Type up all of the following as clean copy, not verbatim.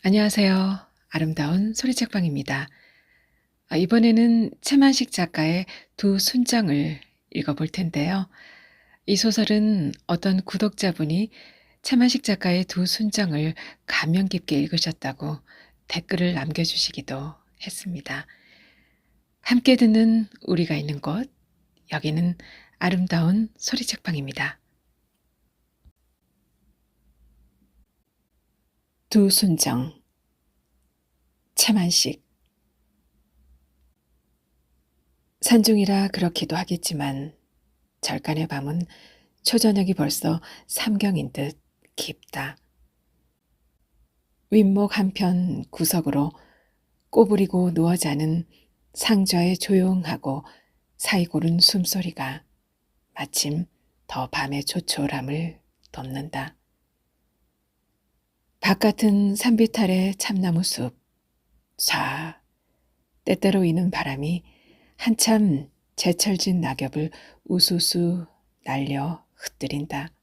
안녕하세요. 아름다운 소리책방입니다. 이번에는 최만식 작가의 두 순정을 읽어볼 텐데요. 이 소설은 어떤 구독자분이 최만식 작가의 두 순정을 감명 깊게 읽으셨다고 댓글을 남겨주시기도 했습니다. 함께 듣는 우리가 있는 곳, 여기는 아름다운 소리책방입니다. 두 순정, 최만식. 산중이라 그렇기도 하겠지만 절간의 밤은 초저녁이 벌써 삼경인 듯 깊다. 윗목 한편 구석으로 꼬부리고 누워 자는 상좌의 조용하고 사이고른 숨소리가 마침 더 밤의 조촐함을 덮는다. 바깥은 산빛 아래 참나무 숲, 쏴 때때로 이는 바람이 한참 제철진 낙엽을 우수수 날려 흩뜨린다.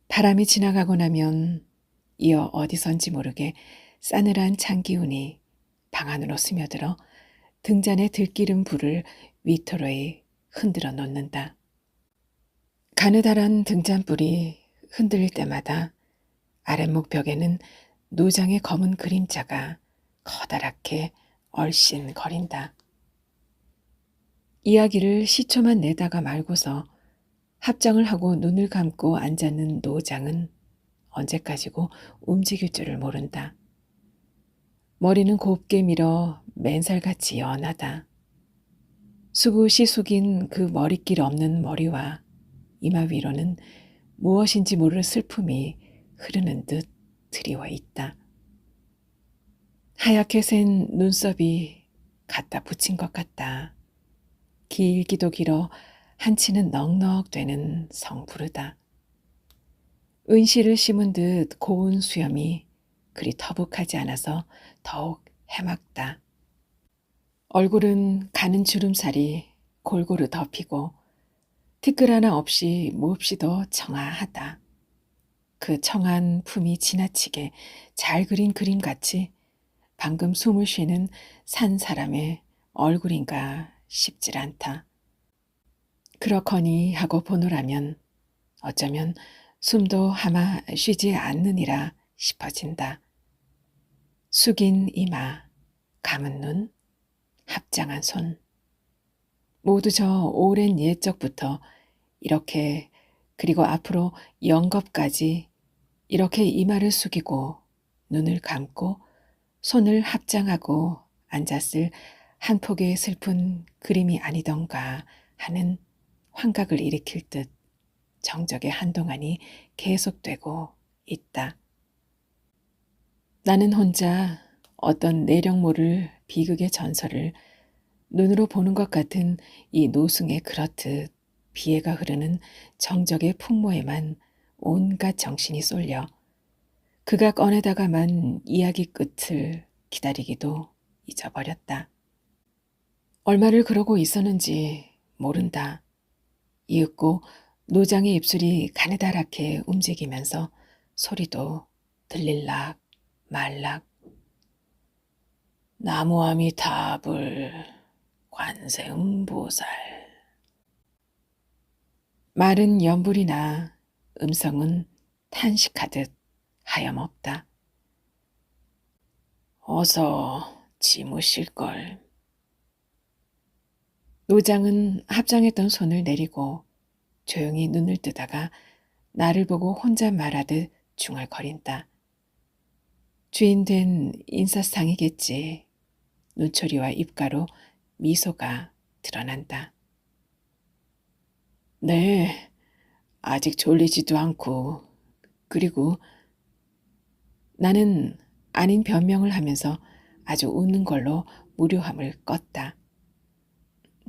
바람이 지나가고 나면 이어 어디선지 모르게 싸늘한 찬기운이 방 안으로 스며들어 등잔에 들기름 불을 위토로에 흔들어 놓는다. 가느다란 등잔불이 흔들릴 때마다 아랫목 벽에는 노장의 검은 그림자가 커다랗게 얼씬거린다. 이야기를 시초만 내다가 말고서 합장을 하고 눈을 감고 앉았는 노장은 언제까지고 움직일 줄을 모른다. 머리는 곱게 밀어 맨살같이 연하다. 수굿이 숙인 그 머리길 없는 머리와 이마 위로는 무엇인지 모를 슬픔이 흐르는 듯 드리워 있다. 하얗게 센 눈썹이 갖다 붙인 것 같다. 길기도 길어 한치는 넉넉되는 성부르다. 은실을 심은 듯 고운 수염이 그리 터북하지 않아서 더욱 해맑다. 얼굴은 가는 주름살이 골고루 덮이고 티끌 하나 없이 몹시도 청아하다. 그 청한 품이 지나치게 잘 그린 그림같이 방금 숨을 쉬는 산 사람의 얼굴인가 싶질 않다. 그렇거니 하고 보노라면 어쩌면 숨도 하마 쉬지 않느니라 싶어진다. 숙인 이마, 감은 눈, 합장한 손. 모두 저 오랜 옛적부터 이렇게 그리고 앞으로 영겁까지 이렇게 이마를 숙이고 눈을 감고 손을 합장하고 앉았을 한 폭의 슬픈 그림이 아니던가 하는 환각을 일으킬 듯 정적의 한동안이 계속되고 있다. 나는 혼자 어떤 내력 모를 비극의 전설을 눈으로 보는 것 같은 이 노승에 그렇듯 비애가 흐르는 정적의 풍모에만 온갖 정신이 쏠려 그가 꺼내다가만 이야기 끝을 기다리기도 잊어버렸다. 얼마를 그러고 있었는지 모른다. 이윽고 노장의 입술이 가느다랗게 움직이면서 소리도 들릴락 말락. 나무아미타불 관세음보살. 말은 연불이나 음성은 탄식하듯 하염없다. 어서 지무실걸. 노장은 합장했던 손을 내리고 조용히 눈을 뜨다가 나를 보고 혼자 말하듯 중얼거린다. 주인된 인사상이겠지. 눈초리와 입가로 미소가 드러난다. 네, 아직 졸리지도 않고 그리고 나는 아닌 변명을 하면서 아주 웃는 걸로 무료함을 껐다.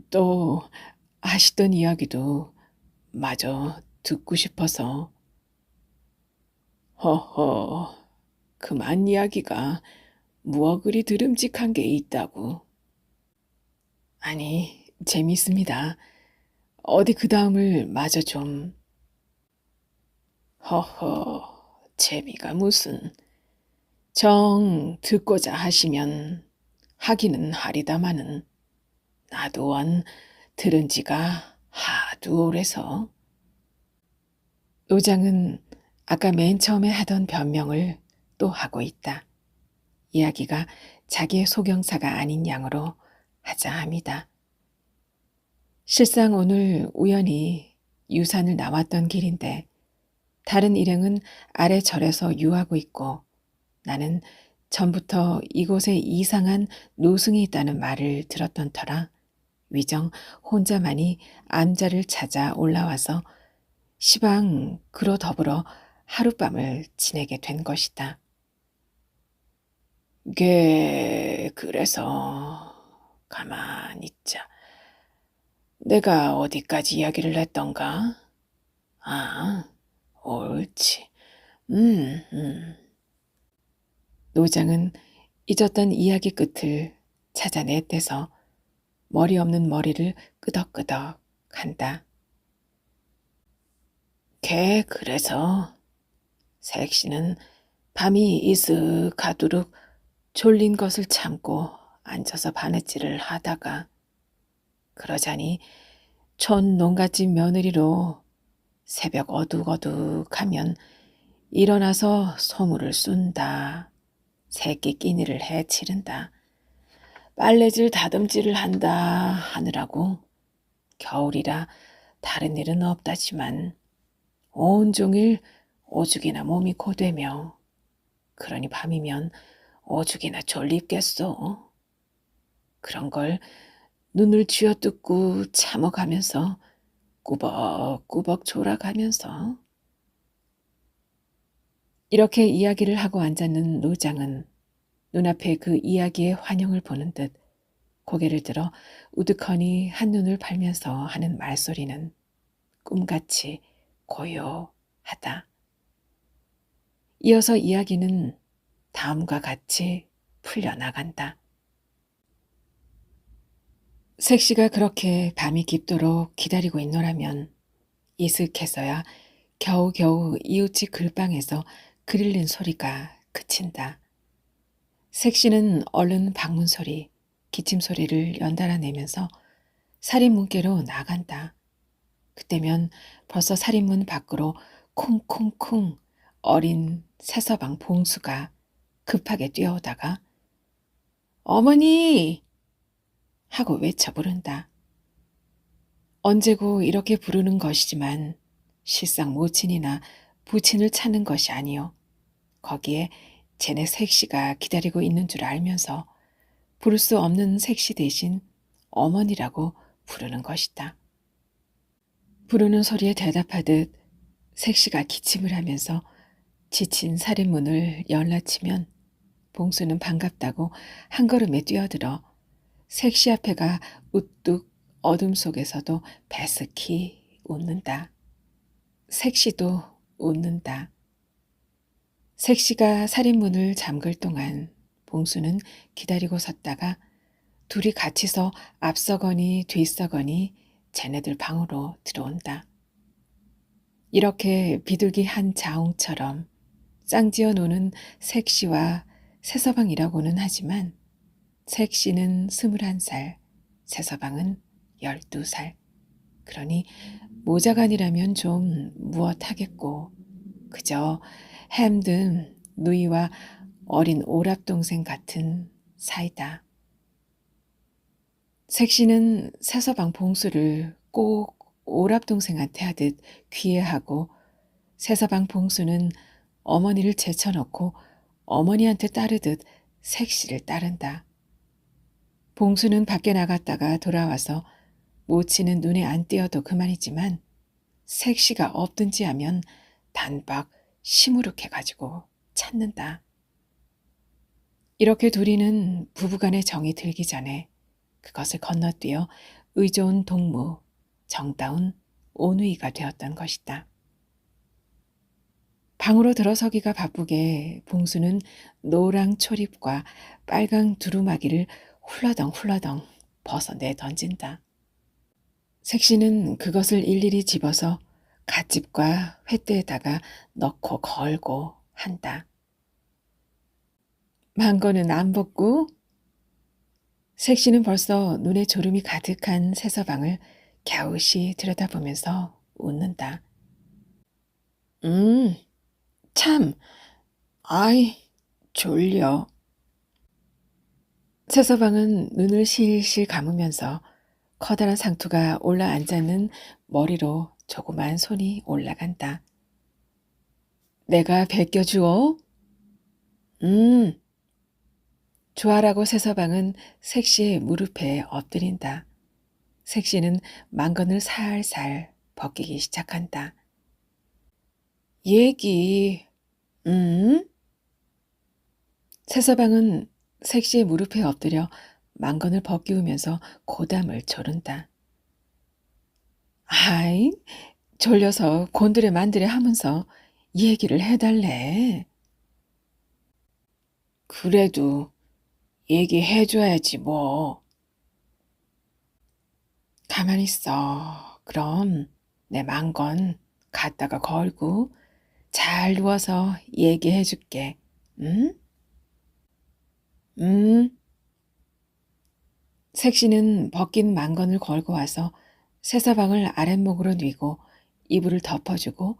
또 하시던 이야기도 마저 듣고 싶어서. 허허, 그만 이야기가 무어 그리 드름직한 게 있다고. 아니, 재미있습니다. 어디 그 다음을 마저 좀. 허허, 재미가 무슨. 정 듣고자 하시면 하기는 하리다마는 나도 원 들은 지가 하도 오래서. 노장은 아까 맨 처음에 하던 변명을 또 하고 있다. 이야기가 자기의 소경사가 아닌 양으로 하자 합니다. 실상 오늘 우연히 유산을 나왔던 길인데 다른 일행은 아래 절에서 유하고 있고 나는 전부터 이곳에 이상한 노승이 있다는 말을 들었던 터라 위정 혼자만이 암자를 찾아 올라와서 시방 그로 더불어 하룻밤을 지내게 된 것이다. 그래서 가만 있자. 내가 어디까지 이야기를 했던가? 아, 옳지. 음, 음. 노장은 잊었던 이야기 끝을 찾아내떼서 머리 없는 머리를 끄덕끄덕 한다. 그래서 색시는 밤이 이슥하도록 졸린 것을 참고 앉아서 바느질을 하다가 그러자니 촌 농갓집 며느리로 새벽 어둑어둑하면 일어나서 소물을 쏜다. 새끼 끼니를 해치른다. 빨래질 다듬질을 한다 하느라고 겨울이라 다른 일은 없다지만 온종일 오죽이나 몸이 고되며 그러니 밤이면 오죽이나 졸립겠소. 그런 걸 눈을 쥐어뜯고 참어가면서 꾸벅꾸벅 졸아가면서 이렇게 이야기를 하고 앉았는 노장은 눈앞에 그 이야기의 환영을 보는 듯 고개를 들어 우두커니 한눈을 팔면서 하는 말소리는 꿈같이 고요하다. 이어서 이야기는 다음과 같이 풀려나간다. 색시가 그렇게 밤이 깊도록 기다리고 있노라면 이슥해서야 겨우겨우 이웃집 글방에서 그릴린 소리가 그친다. 색시는 얼른 방문 소리, 기침 소리를 연달아 내면서 살인문께로 나간다. 그때면 벌써 살인문 밖으로 쿵쿵쿵 어린 새서방 봉수가 급하게 뛰어오다가 어머니! 하고 외쳐 부른다. 언제고 이렇게 부르는 것이지만 실상 모친이나 부친을 찾는 것이 아니요. 거기에 쟤네 색시가 기다리고 있는 줄 알면서 부를 수 없는 색시 대신 어머니라고 부르는 것이다. 부르는 소리에 대답하듯 색시가 기침을 하면서 지친 살인문을 열라치면 봉수는 반갑다고 한 걸음에 뛰어들어 색시 앞에가 우뚝 어둠 속에서도 베스키 웃는다. 색시도 웃는다. 색시가 살인문을 잠글 동안 봉수는 기다리고 섰다가 둘이 같이서 앞서거니 뒤서거니 쟤네들 방으로 들어온다. 이렇게 비둘기 한 자웅처럼 짱지어 노는 색시와 새서방이라고는 하지만 색시는 21살, 새서방은 12살. 그러니 모자간이라면 좀 무엇하겠고 그저 햄든 누이와 어린 오랍동생 같은 사이다. 색시는 새서방 봉수를 꼭 오랍동생한테 하듯 귀해하고 새서방 봉수는 어머니를 제쳐놓고 어머니한테 따르듯 색시를 따른다. 봉수는 밖에 나갔다가 돌아와서 모치는 눈에 안 띄어도 그만이지만 색시가 없든지 하면 단박 시무룩해가지고 찾는다. 이렇게 둘이는 부부간의 정이 들기 전에 그것을 건너뛰어 의좋은 동무, 정다운 오누이가 되었던 것이다. 방으로 들어서기가 바쁘게 봉수는 노랑 초립과 빨강 두루마기를 훌러덩 벗어내 던진다. 색시는 그것을 일일이 집어서 갓집과 횃대에다가 넣고 걸고 한다. 망건은 안 벗고? 색시는 벌써 눈에 졸음이 가득한 새서방을 갸웃이 들여다보면서 웃는다. 음, 참, 아이, 졸려. 새서방은 눈을 실실 감으면서 커다란 상투가 올라앉아있는 머리로 조그만 손이 올라간다. 내가 벗겨주어? 좋아라고 새서방은 색시의 무릎에 엎드린다. 색시는 망건을 살살 벗기기 시작한다. 얘기, 새서방은 색시의 무릎에 엎드려 망건을 벗기우면서 고담을 조른다. 아이, 졸려서 곤드레 만드레 하면서 얘기를 해달래. 그래도 얘기해줘야지 뭐. 가만히 있어. 그럼 내 망건 갖다가 걸고 잘 누워서 얘기해줄게. 응? 색시는 벗긴 망건을 걸고 와서 새서방을 아랫목으로 뉘고 이불을 덮어주고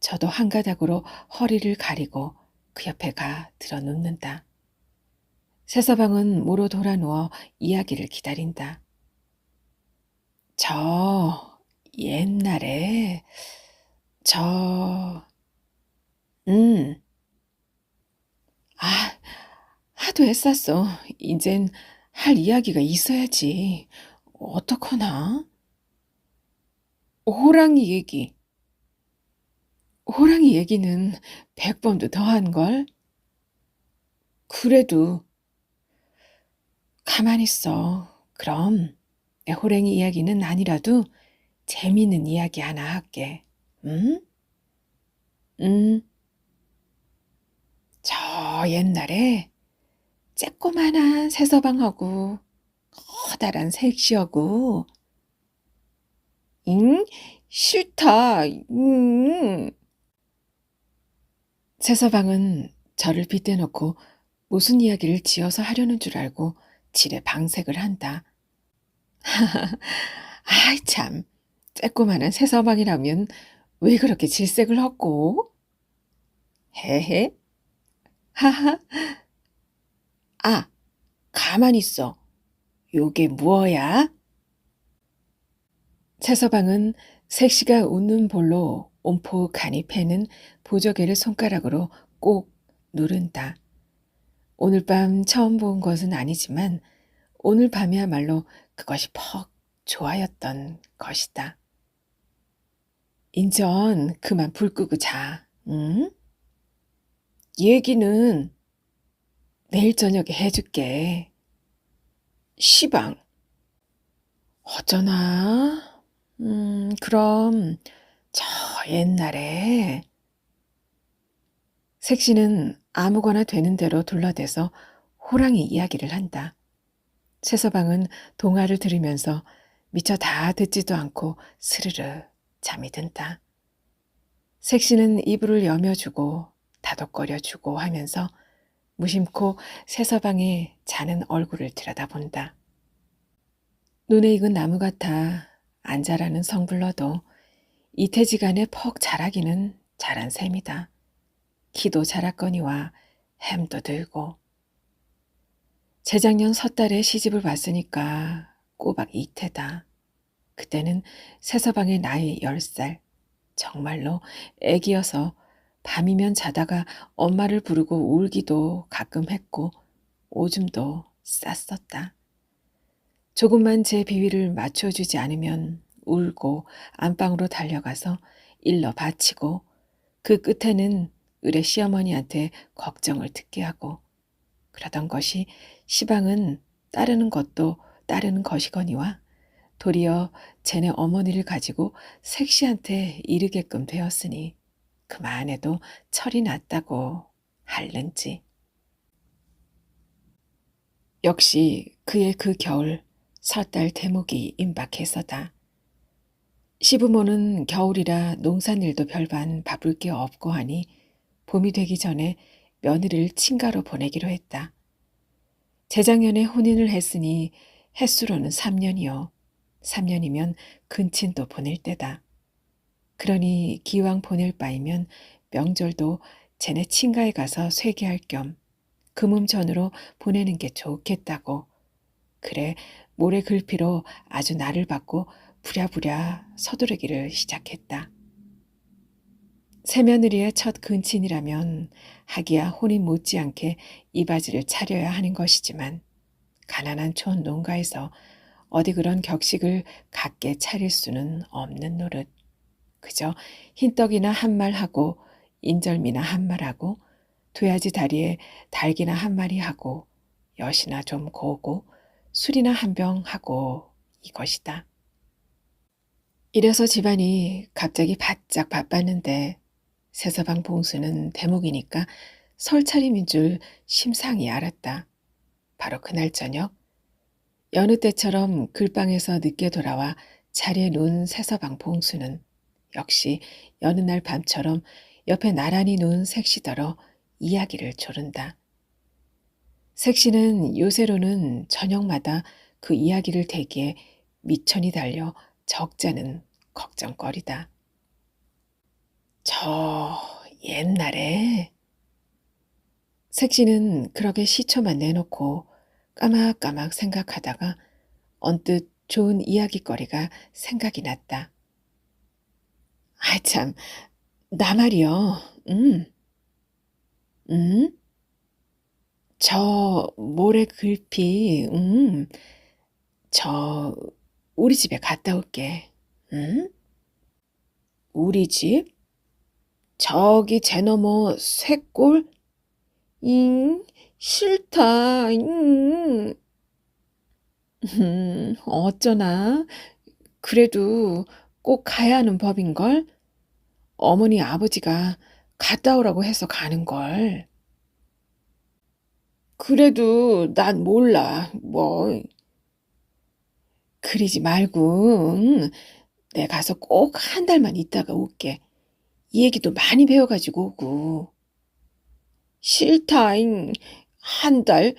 저도 한 가닥으로 허리를 가리고 그 옆에 가 들어 눕는다. 새서방은 모로 돌아 누워 이야기를 기다린다. 저 옛날에 저 음. 아, 하도 했었어. 이젠 할 이야기가 있어야지. 어떡하나? 호랑이 얘기. 호랑이 얘기는 100번도 더한걸? 그래도 가만히 있어. 그럼 내 호랑이 이야기는 아니라도 재미있는 이야기 하나 할게. 응? 응. 저 옛날에 쬐꼬만한 새서방하고 커다란 색시하고 응? 싫다. 새서방은 저를 빗대놓고 무슨 이야기를 지어서 하려는 줄 알고 지레 방색을 한다. 아이 참, 쬐꼬만한 새서방이라면 왜 그렇게 질색을 헛고? 헤헤, 하하, 아, 가만히 있어. 요게 뭐야? 새서방은 색시가 웃는 볼로 온폭하니 패는 보조개를 손가락으로 꼭 누른다. 오늘 밤 처음 본 것은 아니지만 오늘 밤이야말로 그것이 퍽 좋아였던 것이다. 인전 그만 불 끄고 자. 응? 얘기는 내일 저녁에 해줄게. 시방. 어쩌나? 그럼 저 옛날에 색시는 아무거나 되는 대로 둘러대서 호랑이 이야기를 한다. 새서방은 동화를 들으면서 미처 다 듣지도 않고 스르르 잠이 든다. 색시는 이불을 여며주고 다독거려주고 하면서 무심코 새서방의 자는 얼굴을 들여다본다. 눈에 익은 나무 같아 안 자라는 성불러도 이태지간에 퍽 자라기는 자란 셈이다. 키도 자랐거니와 햄도 들고. 재작년 섣달에 시집을 왔으니까 꼬박 이태다. 그때는 새서방의 나이 10살. 정말로 애기여서 밤이면 자다가 엄마를 부르고 울기도 가끔 했고 오줌도 쌌었다. 조금만 제 비위를 맞춰주지 않으면 울고 안방으로 달려가서 일러 바치고 그 끝에는 의뢰 시어머니한테 걱정을 듣게 하고 그러던 것이 시방은 따르는 것도 따르는 것이거니와 도리어 쟤네 어머니를 가지고 색시한테 이르게끔 되었으니 그만해도 철이 났다고 할는지. 역시 그의 그 겨울 섣달 대목이 임박해서다. 시부모는 겨울이라 농산일도 별반 바쁠 게 없고 하니 봄이 되기 전에 며느리를 친가로 보내기로 했다. 재작년에 혼인을 했으니 햇수로는 3년이요. 3년이면 근친도 보낼 때다. 그러니 기왕 보낼 바이면 명절도 쟤네 친가에 가서 쇠기할 겸 금음전으로 보내는 게 좋겠다고. 그래 모래 글피로 아주 날을 받고 부랴부랴 서두르기를 시작했다. 새며느리의 첫 근친이라면 하기야 혼인 못지않게 이바지를 차려야 하는 것이지만 가난한 촌 농가에서 어디 그런 격식을 갖게 차릴 수는 없는 노릇. 그저 흰떡이나 한 말 하고 인절미나 한 말 하고 도야지 다리에 닭이나 한 마리 하고 엿이나 좀 고고 술이나 한 병 하고 이것이다. 이래서 집안이 갑자기 바짝 바빴는데 새서방 봉수는 대목이니까 설차림인 줄 심상히 알았다. 바로 그날 저녁 여느 때처럼 글방에서 늦게 돌아와 자리에 누운 새서방 봉수는 역시 여느 날 밤처럼 옆에 나란히 누운 색시더러 이야기를 조른다. 색시는 요새로는 저녁마다 그 이야기를 대기에 미천이 달려 적잖은 걱정거리다. 저 옛날에 색시는 그렇게 시초만 내놓고 까막까막 생각하다가 언뜻 좋은 이야기거리가 생각이 났다. 아이 참, 나 말이요. 음? 저 모래 글피, 저 우리 집에 갔다 올게. 응? 우리 집? 저기 제 너머 쇳골? 싫다. 어쩌나. 그래도 꼭 가야 하는 법인걸? 어머니 아버지가 갔다 오라고 해서 가는걸. 그래도 난 몰라. 뭐 그러지 말고 내 가서 꼭 한 달만 있다가 올게. 이 얘기도 많이 배워가지고 오고. 싫다잉. 한 달?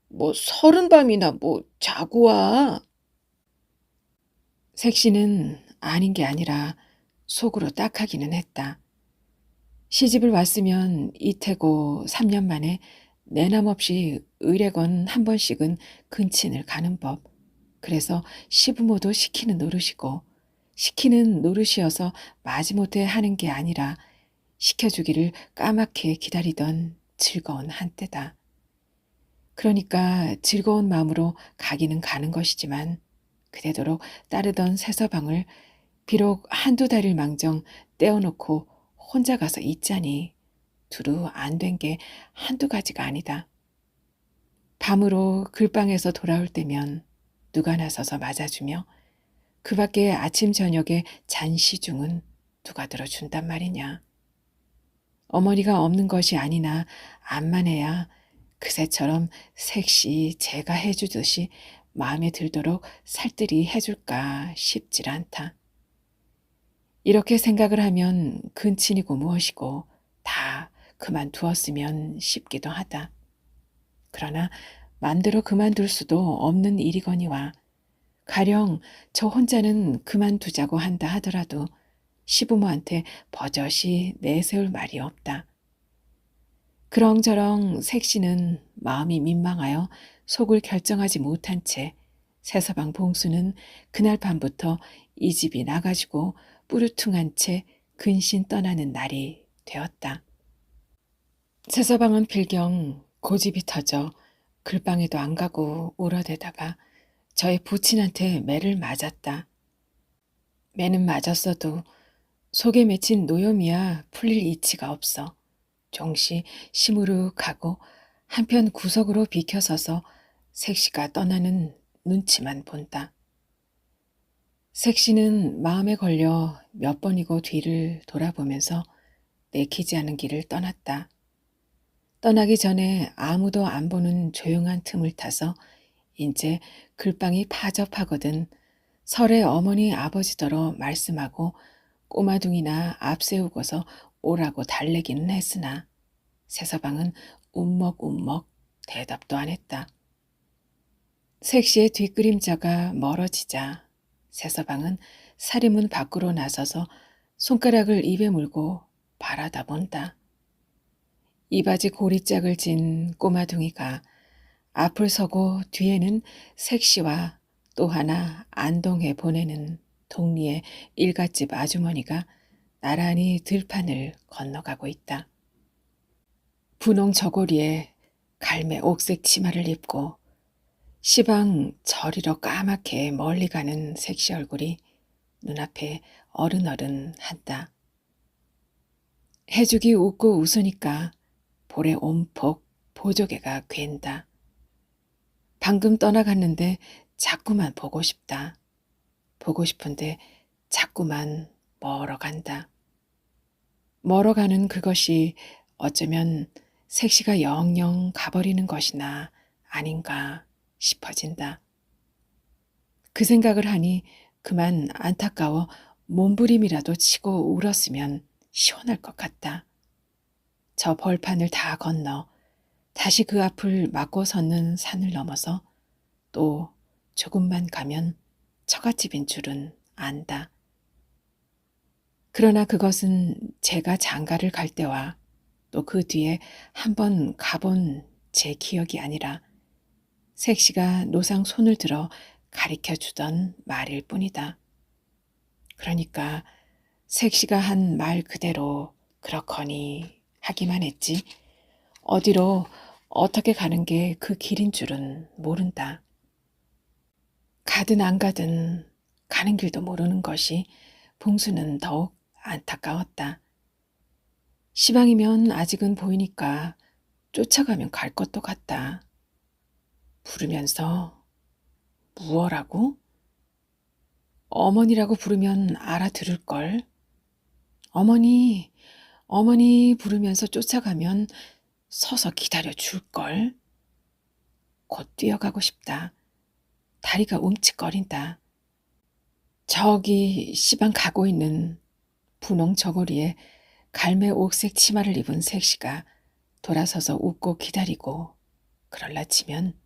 뭐 30밤이나 뭐 자고 와. 색시는 아닌 게 아니라 속으로 딱하기는 했다. 시집을 왔으면 이태고 3년 만에 내남없이 의례건 한 번씩은 근친을 가는 법. 그래서 시부모도 시키는 노릇이고 시키는 노릇이어서 마지못해 하는 게 아니라 시켜주기를 까맣게 기다리던 즐거운 한때다. 그러니까 즐거운 마음으로 가기는 가는 것이지만 그대도록 따르던 새서방을 비록 한두 달일 망정 떼어놓고 혼자 가서 있자니 두루 안 된 게 한두 가지가 아니다. 밤으로 글방에서 돌아올 때면 누가 나서서 맞아주며 그 밖에 아침 저녁에 잔시중은 누가 들어준단 말이냐. 어머니가 없는 것이 아니나 암만 해야 그새처럼 색시 제가 해주듯이 마음에 들도록 살뜰히 해줄까 싶질 않다. 이렇게 생각을 하면 근친이고 무엇이고 다 그만두었으면 싶기도 하다. 그러나 맘대로 그만둘 수도 없는 일이거니와 가령 저 혼자는 그만두자고 한다 하더라도 시부모한테 버젓이 내세울 말이 없다. 그렁저렁 색시는 마음이 민망하여 속을 결정하지 못한 채 새서방 봉수는 그날 밤부터 이 집이 나가지고 뿌르퉁한 채 근신 떠나는 날이 되었다. 새서방은 필경 고집이 터져 글방에도 안 가고 울어대다가 저의 부친한테 매를 맞았다. 매는 맞았어도 속에 맺힌 노염이야 풀릴 이치가 없어. 종시 시무룩하고 한편 구석으로 비켜서서 색시가 떠나는 눈치만 본다. 색시는 마음에 걸려 몇 번이고 뒤를 돌아보면서 내키지 않은 길을 떠났다. 떠나기 전에 아무도 안 보는 조용한 틈을 타서 인제 글방이 파접하거든 설에 어머니 아버지더러 말씀하고 꼬마둥이나 앞세우고서 오라고 달래기는 했으나 새서방은 움먹움먹 대답도 안 했다. 색시의 뒷그림자가 멀어지자 새서방은 사리문 밖으로 나서서 손가락을 입에 물고 바라다 본다. 이바지 고리짝을 진 꼬마둥이가 앞을 서고 뒤에는 색시와 또 하나 안동해 보내는 동리의 일갓집 아주머니가 나란히 들판을 건너가고 있다. 분홍 저고리에 갈매 옥색 치마를 입고 시방 저리로 까맣게 멀리 가는 색시 얼굴이 눈앞에 어른어른한다. 해죽이 웃고 웃으니까 볼에 온폭 보조개가 괜다. 방금 떠나갔는데 자꾸만 보고 싶다. 보고 싶은데 자꾸만 멀어간다. 멀어가는 그것이 어쩌면 색시가 영영 가버리는 것이나 아닌가 싶어진다. 그 생각을 하니 그만 안타까워 몸부림이라도 치고 울었으면 시원할 것 같다. 저 벌판을 다 건너 다시 그 앞을 막고 섰는 산을 넘어서 또 조금만 가면 처갓집인 줄은 안다. 그러나 그것은 제가 장가를 갈 때와 또 그 뒤에 한번 가본 제 기억이 아니라 색시가 노상 손을 들어 가리켜 주던 말일 뿐이다. 그러니까 색시가 한 말 그대로 그렇거니 하기만 했지 어디로 어떻게 가는 게 그 길인 줄은 모른다. 가든 안 가든 가는 길도 모르는 것이 봉수는 더욱 안타까웠다. 시방이면 아직은 보이니까 쫓아가면 갈 것도 같다. 부르면서 무어라고? 어머니라고 부르면 알아들을걸. 어머니, 어머니 부르면서 쫓아가면 서서 기다려 줄걸. 곧 뛰어가고 싶다. 다리가 움찔거린다. 저기 시방 가고 있는 분홍 저고리에 갈매 옥색 치마를 입은 색시가 돌아서서 웃고 기다리고 그럴라 치면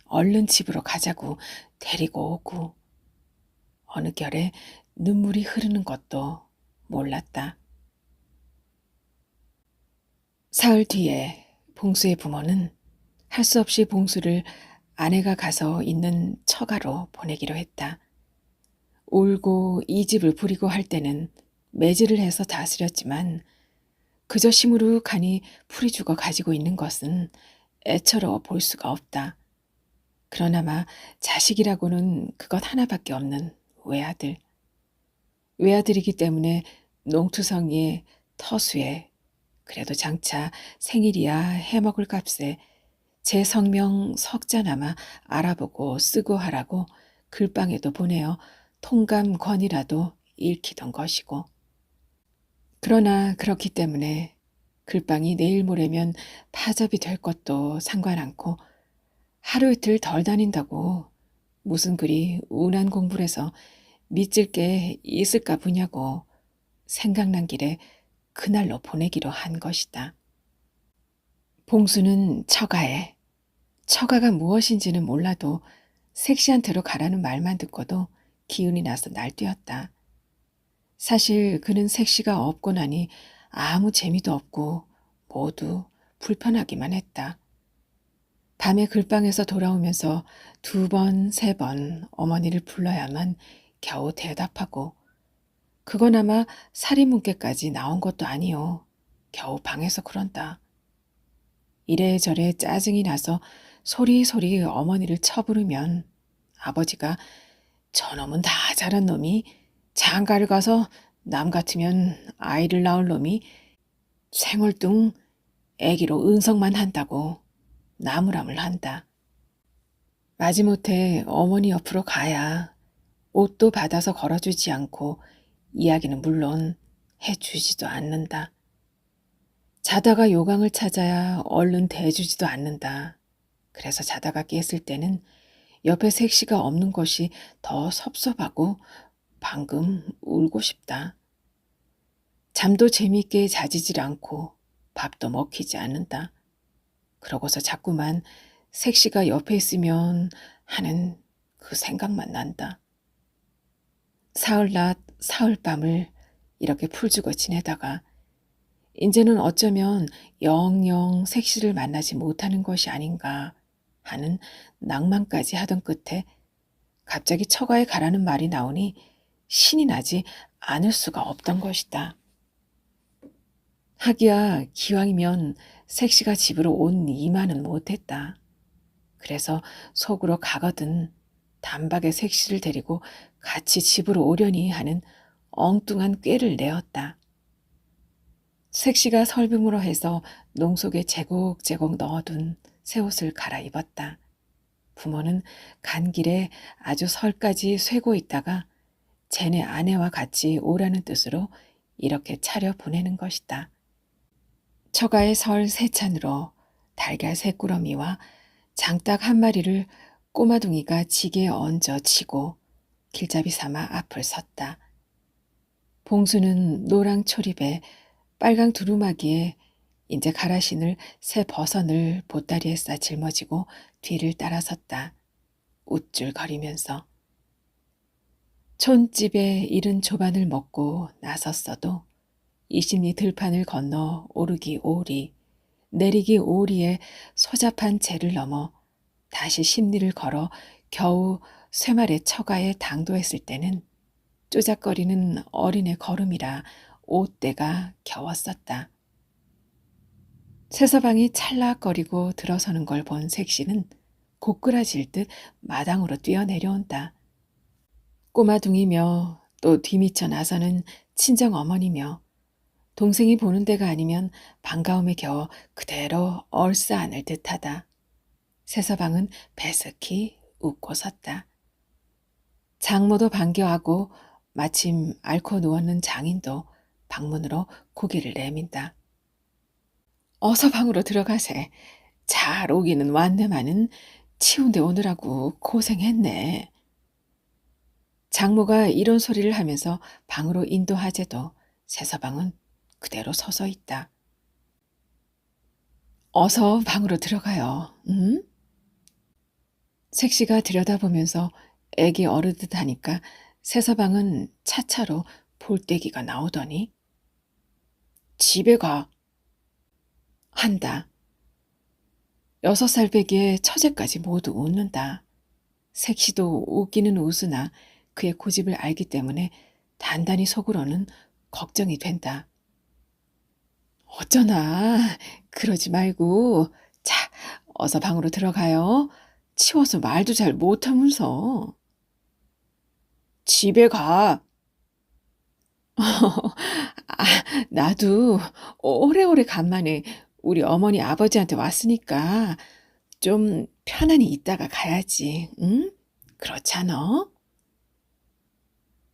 얼른 집으로 가자고 데리고 오고 어느 결에 눈물이 흐르는 것도 몰랐다. 사흘 뒤에 봉수의 부모는 할 수 없이 봉수를 아내가 가서 있는 처가로 보내기로 했다. 울고 이 집을 부리고 할 때는 매질을 해서 다스렸지만 그저 시무룩하니 풀이 죽어 가지고 있는 것은 애처로워 볼 수가 없다. 그러나마 자식이라고는 그것 하나밖에 없는 외아들. 외아들이기 때문에 농투성이에 터수에 그래도 장차 생일이야 해먹을 값에 제 성명 석자나마 알아보고 쓰고 하라고 글방에도 보내어 통감권이라도 읽히던 것이고 그러나 그렇기 때문에 글방이 내일 모레면 파접이 될 것도 상관 않고 하루 이틀 덜 다닌다고 무슨 그리 운한 공부를 해서 믿질 게 있을까 보냐고 생각난 길에 그날로 보내기로 한 것이다. 봉수는 처가가 무엇인지는 몰라도 색시한테로 가라는 말만 듣고도 기운이 나서 날뛰었다. 사실 그는 색시가 없고 나니 아무 재미도 없고 모두 불편하기만 했다. 밤에 글방에서 돌아오면서 2번, 3번 어머니를 불러야만 겨우 대답하고 그거나마 사리문께까지 나온 것도 아니오. 겨우 방에서 그런다. 이래저래 짜증이 나서 소리소리 어머니를 쳐부르면 아버지가 저놈은 다 자란 놈이 장가를 가서 남 같으면 아이를 낳을 놈이 생얼뚱 애기로 은성만 한다고 나무람을 한다. 마지못해 어머니 옆으로 가야 옷도 받아서 걸어주지 않고 이야기는 물론 해주지도 않는다. 자다가 요강을 찾아야 얼른 대주지도 않는다. 그래서 자다가 깼을 때는 옆에 색시가 없는 것이 더 섭섭하고 방금 울고 싶다. 잠도 재미있게 자지질 않고 밥도 먹히지 않는다. 그러고서 자꾸만 색시가 옆에 있으면 하는 그 생각만 난다. 사흘낮 사흘밤을 이렇게 풀주고 지내다가 이제는 어쩌면 영영 색시를 만나지 못하는 것이 아닌가 하는 낭만까지 하던 끝에 갑자기 처가에 가라는 말이 나오니 신이 나지 않을 수가 없던 것이다. 하기야 기왕이면 색시가 집으로 온 이만은 못했다. 그래서 속으로 가거든 단박에 색시를 데리고 같이 집으로 오려니 하는 엉뚱한 꾀를 내었다. 색시가 설빔으로 해서 농속에 제곡제곡 넣어둔 새 옷을 갈아입었다. 부모는 간 길에 아주 설까지 쇠고 있다가 쟤네 아내와 같이 오라는 뜻으로 이렇게 차려 보내는 것이다. 처가의 설 세찬으로 달걀 세 꾸러미와 장닭 한 마리를 꼬마둥이가 지게에 얹어 치고 길잡이 삼아 앞을 섰다. 봉수는 노랑 초립에 빨강 두루마기에 이제 가라신을 새 버선을 보따리에 싸 짊어지고 뒤를 따라섰다. 우쭐거리면서. 촌집에 이른 조반을 먹고 나섰어도 이십리 들판을 건너 오르기 오리, 내리기 오리에 소잡한 재를 넘어 다시 십리를 걸어 겨우 쇠말의 처가에 당도했을 때는 쪼작거리는 어린애 걸음이라 옷대가 겨웠었다. 새서방이 찰락거리고 들어서는 걸 본 색시는 고꾸라질 듯 마당으로 뛰어내려온다. 꼬마둥이며 또 뒤미쳐 나서는 친정어머니며 동생이 보는 데가 아니면 반가움에 겨워 그대로 얼싸안을 듯하다. 새서방은 배스키 웃고 섰다. 장모도 반겨하고 마침 앓고 누웠는 장인도 방문으로 고개를 내민다. 어서 방으로 들어가세. 잘 오기는 왔네마는 치운데 오느라고 고생했네. 장모가 이런 소리를 하면서 방으로 인도하제도 새서방은 그대로 서서 있다. 어서 방으로 들어가요. 응? 색시가 들여다보면서 애기 어르듯 하니까 새서방은 차차로 볼때기가 나오더니 집에 가 한다. 6살 배기에 처제까지 모두 웃는다. 색시도 웃기는 웃으나 그의 고집을 알기 때문에 단단히 속으로는 걱정이 된다. 어쩌나 그러지 말고 자 어서 방으로 들어가요. 치워서 말도 잘 못하면서. 집에 가. 나도 오래오래 간만에 우리 어머니 아버지한테 왔으니까 좀 편안히 있다가 가야지. 응? 그렇잖아.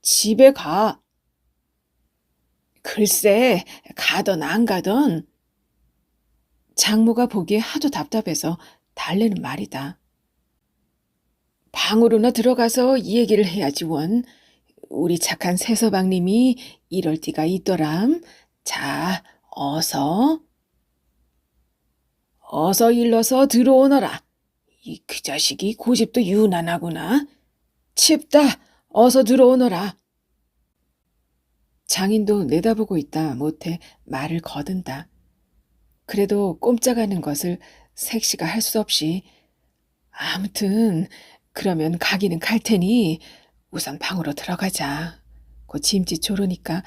집에 가. 글쎄 가던 안 가던. 장모가 보기에 하도 답답해서 달래는 말이다. 방으로나 들어가서 이 얘기를 해야지 원. 우리 착한 새서방님이 이럴 띠가 있더람. 자, 어서 일러서 들어오너라. 그 자식이 고집도 유난하구나. 칩다, 어서 들어오너라. 장인도 내다보고 있다 못해 말을 거둔다. 그래도 꼼짝하는 것을 색시가 할 수 없이 아무튼 그러면 가기는 갈 테니 우선 방으로 들어가자. 곧 짐짓 조르니까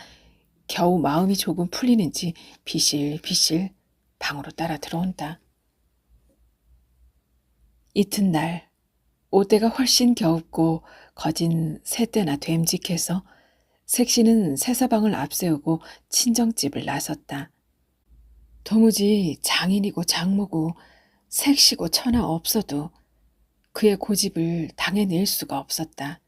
겨우 마음이 조금 풀리는지 비실비실 방으로 따라 들어온다. 이튿날 옷대가 훨씬 겨웁고 거진 새때나 됨직해서 색시는 새서방을 앞세우고 친정집을 나섰다. 도무지 장인이고 장모고 색시고 천하 없어도 그의 고집을 당해낼 수가 없었다.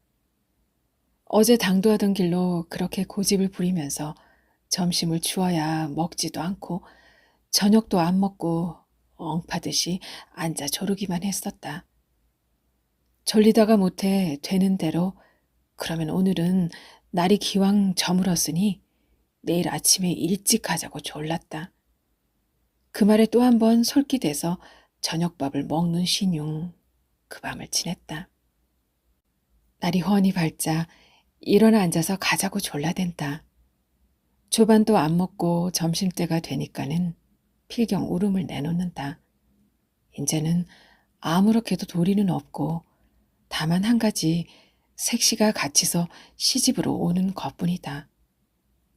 어제 당도하던 길로 그렇게 고집을 부리면서 점심을 주어야 먹지도 않고 저녁도 안 먹고 엉파듯이 앉아 조르기만 했었다. 졸리다가 못해 되는 대로 그러면 오늘은 날이 기왕 저물었으니 내일 아침에 일찍 가자고 졸랐다. 그 말에 또 한 번 솔깃해서 저녁밥을 먹는 신용 그 밤을 지냈다. 날이 훤히 밝자 일어나 앉아서 가자고 졸라댄다. 조반도 안 먹고 점심때가 되니까는 필경 울음을 내놓는다. 이제는 아무렇게도 도리는 없고 다만 한 가지 색시가 갇혀서 시집으로 오는 것뿐이다.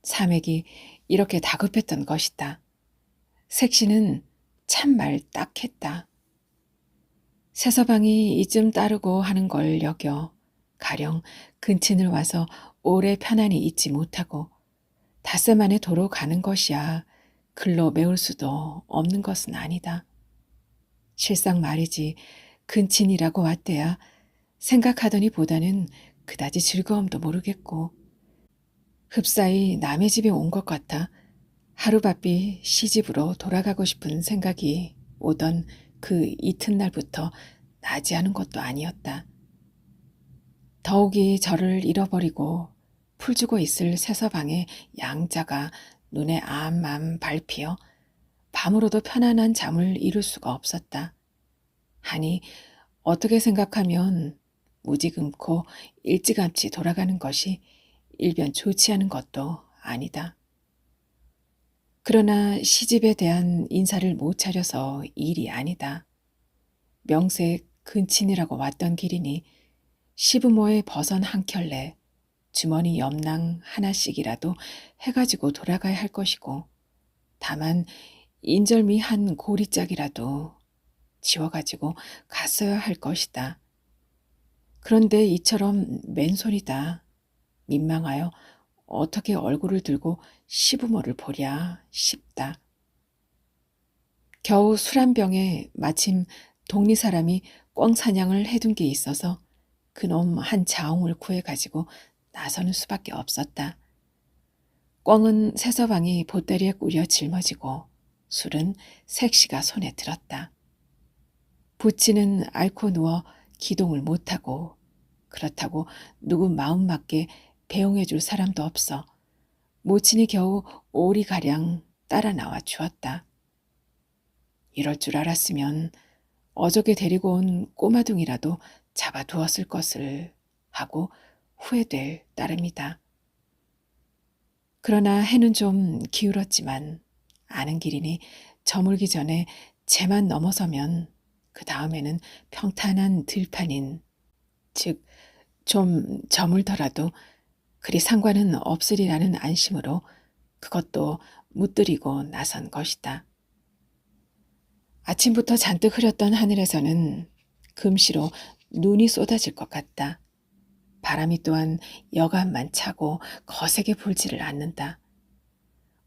사맥이 이렇게 다급했던 것이다. 색시는 참말 딱했다. 새서방이 이쯤 따르고 하는 걸 여겨 가령 근친을 와서 오래 편안히 있지 못하고 닷새 만에 도로 가는 것이야 글로 메울 수도 없는 것은 아니다. 실상 말이지 근친이라고 왔대야 생각하더니 보다는 그다지 즐거움도 모르겠고 흡사히 남의 집에 온 것 같아 하루바삐 시집으로 돌아가고 싶은 생각이 오던 그 이튿날부터 나지 않은 것도 아니었다. 더욱이 저를 잃어버리고 풀주고 있을 새서방의 양자가 눈에 암암 밟히어 밤으로도 편안한 잠을 이룰 수가 없었다. 하니 어떻게 생각하면 무지금코 일찌감치 돌아가는 것이 일변 좋지 않은 것도 아니다. 그러나 시집에 대한 인사를 못 차려서 일이 아니다. 명세 근친이라고 왔던 길이니 시부모의 버선 한 켤레, 주머니 염낭 하나씩이라도 해가지고 돌아가야 할 것이고 다만 인절미 한 고리짝이라도 지워가지고 갔어야 할 것이다. 그런데 이처럼 맨손이다. 민망하여 어떻게 얼굴을 들고 시부모를 보랴 싶다. 겨우 술 한 병에 마침 동리 사람이 꿩 사냥을 해둔 게 있어서 그놈 한 자웅을 구해가지고 나서는 수밖에 없었다. 꿩은 새서방이 보따리에 꾸려 짊어지고 술은 색시가 손에 들었다. 부치는 앓고 누워 기동을 못하고 그렇다고 누구 마음 맞게 배웅해 줄 사람도 없어 모친이 겨우 오리가량 따라 나와 주었다. 이럴 줄 알았으면 어저께 데리고 온 꼬마둥이라도 잡아두었을 것을 하고 후회될 따름이다. 그러나 해는 좀 기울었지만 아는 길이니 저물기 전에 재만 넘어서면 그 다음에는 평탄한 들판인 즉 좀 저물더라도 그리 상관은 없으리라는 안심으로 그것도 묻들이고 나선 것이다. 아침부터 잔뜩 흐렸던 하늘에서는 금시로 눈이 쏟아질 것 같다. 바람이 또한 여간만 차고 거세게 불지를 않는다.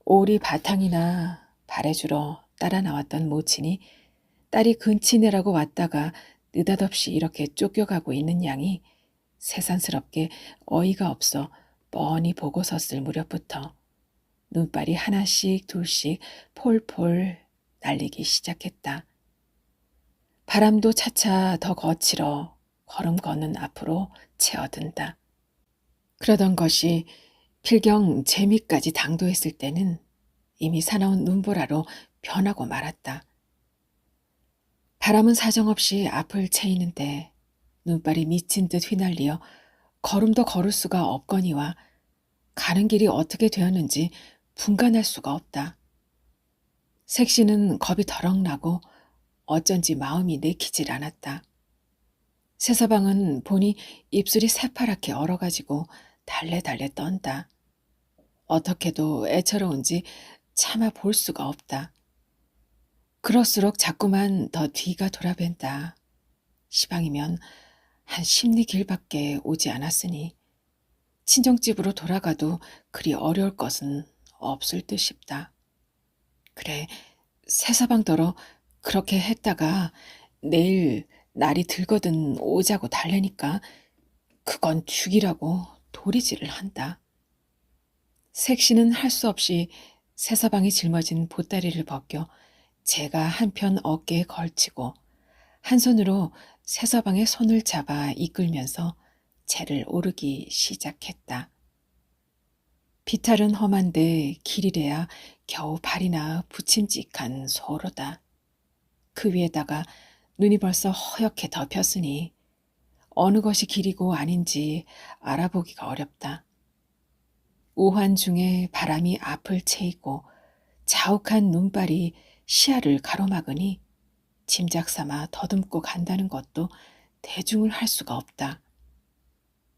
오리 바탕이나 발해주러 따라 나왔던 모친이 딸이 근친이라고 왔다가 느닷없이 이렇게 쫓겨가고 있는 양이 새삼스럽게 어이가 없어 뻔히 보고 섰을 무렵부터 눈발이 하나씩 둘씩 폴폴 날리기 시작했다. 바람도 차차 더 거칠어 걸음 걷는 앞으로 채어든다. 그러던 것이 필경 재미까지 당도했을 때는 이미 사나운 눈보라로 변하고 말았다. 바람은 사정없이 앞을 채이는데 눈발이 미친 듯 휘날리어 걸음도 걸을 수가 없거니와 가는 길이 어떻게 되었는지 분간할 수가 없다. 색시는 겁이 덜컥 나고 어쩐지 마음이 내키질 않았다. 새서방은 보니 입술이 새파랗게 얼어가지고 달래달래 떤다. 어떻게도 애처로운지 차마 볼 수가 없다. 그럴수록 자꾸만 더 뒤가 돌아밴다. 시방이면 한 10리 길밖에 오지 않았으니 친정집으로 돌아가도 그리 어려울 것은 없을 듯 싶다. 그래, 새서방더러 그렇게 했다가 내일 날이 들거든 오자고 달래니까 그건 죽이라고 도리질을 한다. 색시는 할 수 없이 새서방이 짊어진 보따리를 벗겨 제가 한편 어깨에 걸치고 한 손으로 새서방의 손을 잡아 이끌면서 채를 오르기 시작했다. 비탈은 험한데 길이래야 겨우 발이나 부침직한 소로다. 그 위에다가 눈이 벌써 허옇게 덮였으니 어느 것이 길이고 아닌지 알아보기가 어렵다. 우환 중에 바람이 앞을 채이고 자욱한 눈발이 시야를 가로막으니 짐작 삼아 더듬고 간다는 것도 대중을 할 수가 없다.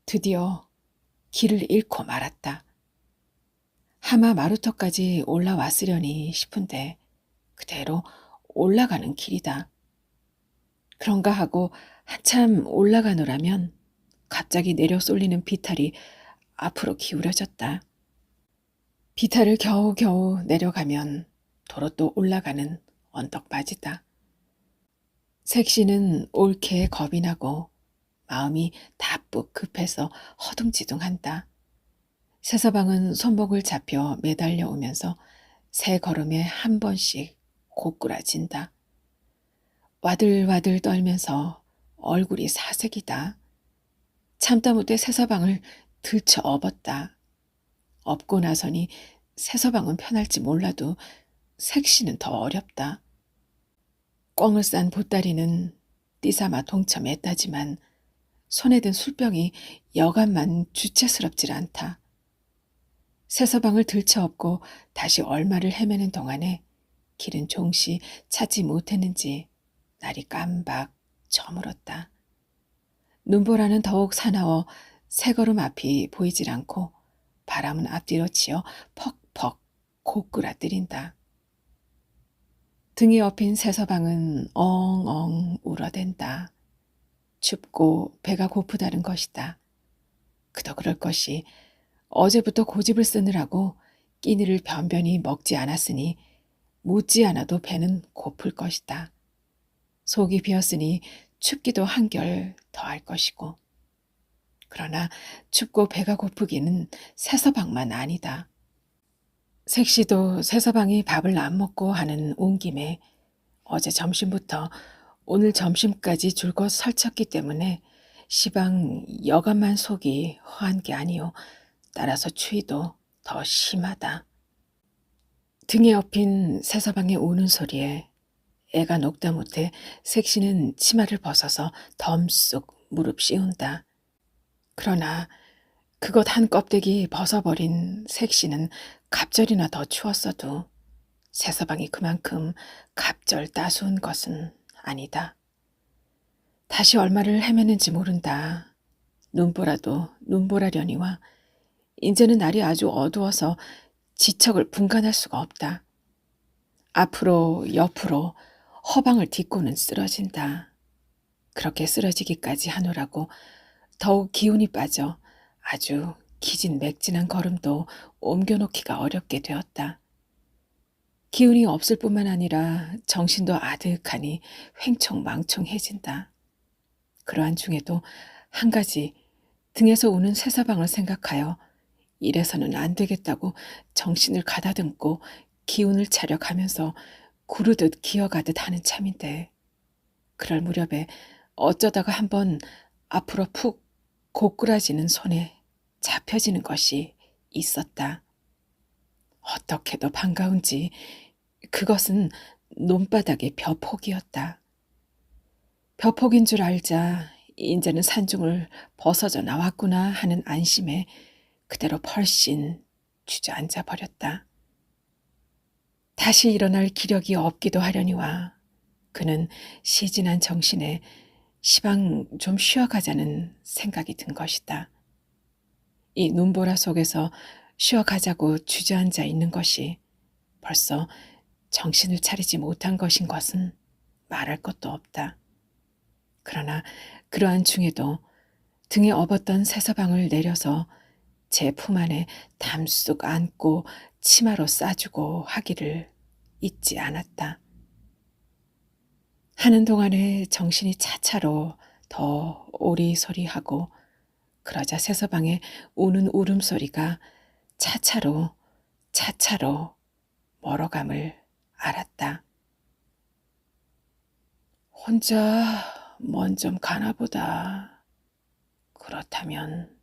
드디어 길을 잃고 말았다. 하마 마루터까지 올라왔으려니 싶은데 그대로 올라가는 길이다. 그런가 하고 한참 올라가노라면 갑자기 내려 쏠리는 비탈이 앞으로 기울어졌다. 비탈을 겨우겨우 내려가면 도로 또 올라가는 언덕바지다. 색시는 옳게 겁이 나고 마음이 다뿍 급해서 허둥지둥한다. 새서방은 손목을 잡혀 매달려 오면서 세 걸음에 한 번씩 고꾸라진다. 와들와들 떨면서 얼굴이 사색이다. 참다 못해 새서방을 들쳐 업었다. 업고 나서니 새서방은 편할지 몰라도 색시는 더 어렵다. 꿩을 싼 보따리는 띠삼아 동참했다지만 손에 든 술병이 여간만 주체스럽질 않다. 새서방을 들쳐업고 다시 얼마를 헤매는 동안에 길은 종시 찾지 못했는지 날이 깜박 저물었다. 눈보라는 더욱 사나워 세 걸음 앞이 보이질 않고 바람은 앞뒤로 치어 퍽퍽 고꾸라뜨린다. 등이 업힌 새서방은 엉엉 울어댄다. 춥고 배가 고프다는 것이다. 그도 그럴 것이 어제부터 고집을 쓰느라고 끼니를 변변히 먹지 않았으니 묻지 않아도 배는 고플 것이다. 속이 비었으니 춥기도 한결 더할 것이고. 그러나 춥고 배가 고프기는 새서방만 아니다. 색시도 새서방이 밥을 안 먹고 하는 온 김에 어제 점심부터 오늘 점심까지 줄곧 설쳤기 때문에 시방 여간만 속이 허한 게 아니오. 따라서 추위도 더 심하다. 등에 업힌 새서방의 우는 소리에 애가 녹다 못해 색시는 치마를 벗어서 덤쑥 무릎 씌운다. 그러나 그것 한 껍데기 벗어버린 색시는 갑절이나 더 추웠어도 새서방이 그만큼 갑절 따스운 것은 아니다. 다시 얼마를 헤매는지 모른다. 눈보라도 눈보라려니와 이제는 날이 아주 어두워서 지척을 분간할 수가 없다. 앞으로 옆으로 허방을 딛고는 쓰러진다. 그렇게 쓰러지기까지 하노라고 더욱 기운이 빠져 아주 기진맥진한 걸음도 옮겨놓기가 어렵게 되었다. 기운이 없을 뿐만 아니라 정신도 아득하니 횡청망청해진다. 그러한 중에도 한 가지 등에서 오는 새서방을 생각하여 이래서는 안 되겠다고 정신을 가다듬고 기운을 차려 가면서 구르듯 기어가듯 하는 참인데 그럴 무렵에 어쩌다가 한번 앞으로 푹 고꾸라지는 손에 잡혀지는 것이 있었다. 어떻게도 반가운지 그것은 논바닥의 벼폭이었다. 벼폭인 줄 알자 이제는 산중을 벗어져 나왔구나 하는 안심에 그대로 펄씬 주저앉아 버렸다. 다시 일어날 기력이 없기도 하려니와 그는 시진한 정신에 시방 좀 쉬어가자는 생각이 든 것이다. 이 눈보라 속에서 쉬어가자고 주저앉아 있는 것이 벌써 정신을 차리지 못한 것인 것은 말할 것도 없다. 그러나 그러한 중에도 등에 업었던 새서방을 내려서 제 품 안에 담쑥 안고 치마로 싸주고 하기를 잊지 않았다. 하는 동안에 정신이 차차로 더 오리소리하고 그러자 새서방의 우는 울음소리가 차차로 멀어감을 알았다. 혼자 먼 좀 가나 보다. 그렇다면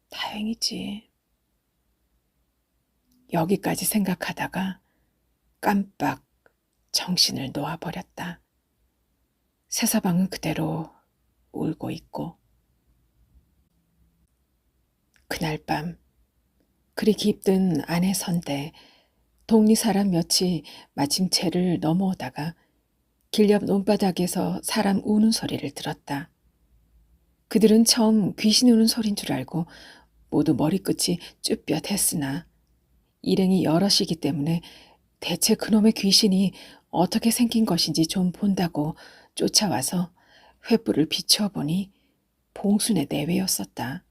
다행이지. 여기까지 생각하다가 깜빡 정신을 놓아버렸다. 새서방은 그대로 울고 있고. 그날 밤 그리 깊든 안에 선대 동리 사람 몇이 마침 채를 넘어오다가 길 옆 논바닥에서 사람 우는 소리를 들었다. 그들은 처음 귀신 우는 소린 줄 알고 모두 머리끝이 쭈뼛했으나 일행이 여럿이기 때문에 대체 그놈의 귀신이 어떻게 생긴 것인지 좀 본다고 쫓아와서 횃불을 비추어 보니 봉순의 내외였었다.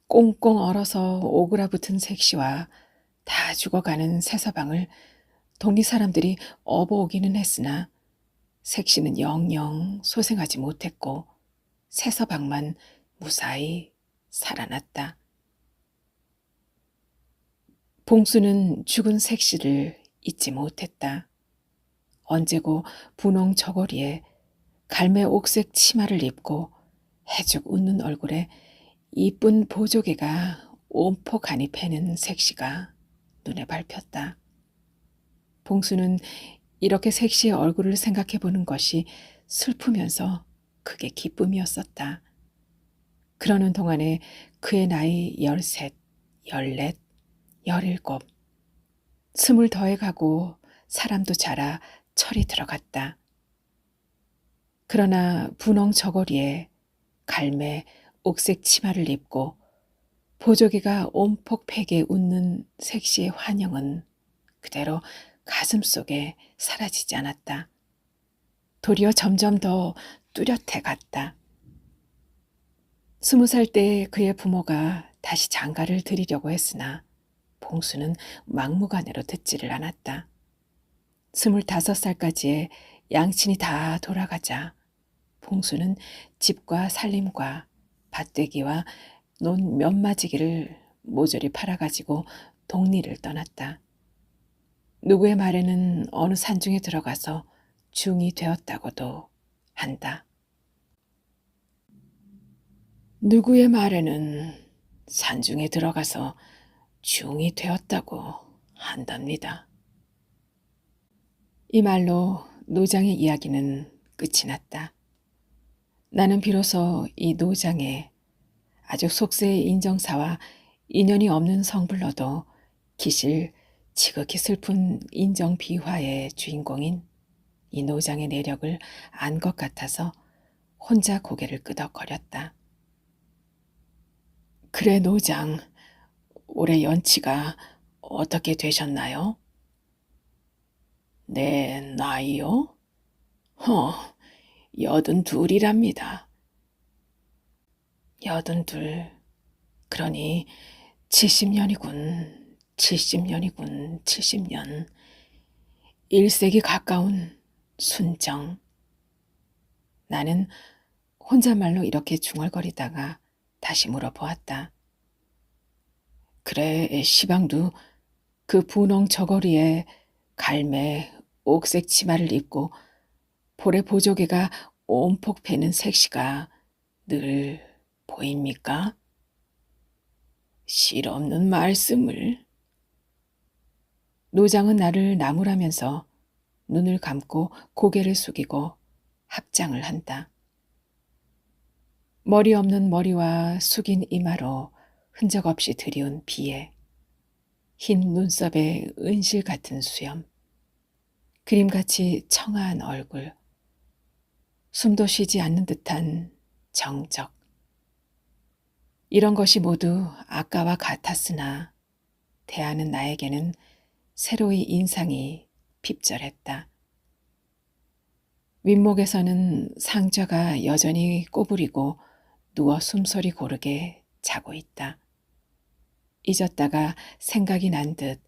꽁꽁 얼어서 오그라붙은 색시와 다 죽어가는 새서방을 동리 사람들이 업어오기는 했으나 색시는 영영 소생하지 못했고 새서방만 무사히 살아났다. 봉수는 죽은 색시를 잊지 못했다. 언제고 분홍 저고리에 갈매 옥색 치마를 입고 해죽 웃는 얼굴에 이쁜 보조개가 온폭 안이 패는 색시가 눈에 밟혔다. 봉수는 이렇게 색시의 얼굴을 생각해 보는 것이 슬프면서 그게 기쁨이었었다. 그러는 동안에 그의 나이 13, 14, 17, 20 더해가고 사람도 자라 철이 들어갔다. 그러나 분홍 저고리에 갈매 옥색 치마를 입고 보조개가 온폭 패게 웃는 색시의 환영은 그대로 가슴 속에 사라지지 않았다. 도리어 점점 더 뚜렷해 갔다. 20살 때 그의 부모가 다시 장가를 드리려고 했으나 봉수는 막무가내로 듣지를 않았다. 25살까지의 양친이 다 돌아가자 봉수는 집과 살림과 밭되기와 논 면마지기를 모조리 팔아가지고 동리를 떠났다. 누구의 말에는 어느 산중에 들어가서 중이 되었다고도 한다. 누구의 말에는 산중에 들어가서 중이 되었다고 한답니다. 이 말로 노장의 이야기는 끝이 났다. 나는 비로소 이 노장의 아주 속세의 인정사와 인연이 없는 성불러도 기실 지극히 슬픈 인정비화의 주인공인 이 노장의 내력을 안 것 같아서 혼자 고개를 끄덕거렸다. 그래 노장, 올해 연치가 어떻게 되셨나요? 내 나이요? 82이랍니다. 82, 그러니 70년이군, 70년이군, 70년. 1세기 가까운 순정. 나는 혼잣말로 이렇게 중얼거리다가 다시 물어보았다. 그래, 시방도 그 분홍 저고리에 갈매 옥색 치마를 입고 볼에 보조개가 온폭 패는 색시가 늘 보입니까? 실없는 말씀을. 노장은 나를 나무라면서 눈을 감고 고개를 숙이고 합장을 한다. 머리 없는 머리와 숙인 이마로 흔적 없이 들이운 비에 흰 눈썹에 은실 같은 수염, 그림같이 청아한 얼굴, 숨도 쉬지 않는 듯한 정적. 이런 것이 모두 아까와 같았으나 대하는 나에게는 새로이 인상이 핍절했다. 윗목에서는 상좌가 여전히 꼬부리고 누워 숨소리 고르게 자고 있다. 잊었다가 생각이 난 듯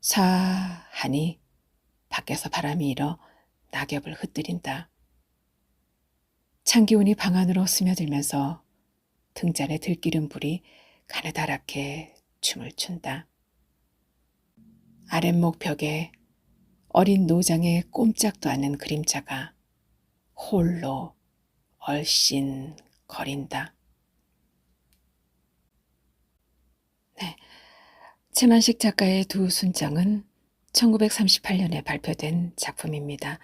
사하니 밖에서 바람이 일어 낙엽을 흩뜨린다. 찬기운이 방 안으로 스며들면서 등잔에 들기름 불이 가느다랗게 춤을 춘다. 아랫목 벽에 어린 노장의 꼼짝도 않는 그림자가 홀로 얼씬 거린다. 네, 최만식 작가의 두 순정은 1938년에 발표된 작품입니다.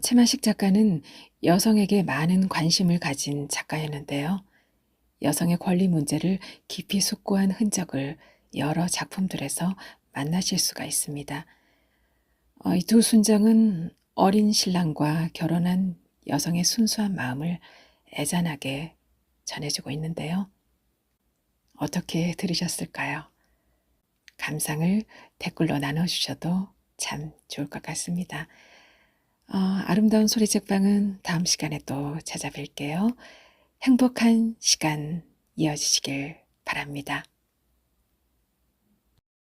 최만식 작가는 여성에게 많은 관심을 가진 작가였는데요. 여성의 권리 문제를 깊이 숙고한 흔적을 여러 작품들에서 만나실 수가 있습니다. 이 두 순정은 어린 신랑과 결혼한 여성의 순수한 마음을 애잔하게 전해주고 있는데요. 어떻게 들으셨을까요? 감상을 댓글로 나눠주셔도 참 좋을 것 같습니다. 아름다운 소리책방은 다음 시간에 또 찾아뵐게요. 행복한 시간 이어지시길 바랍니다.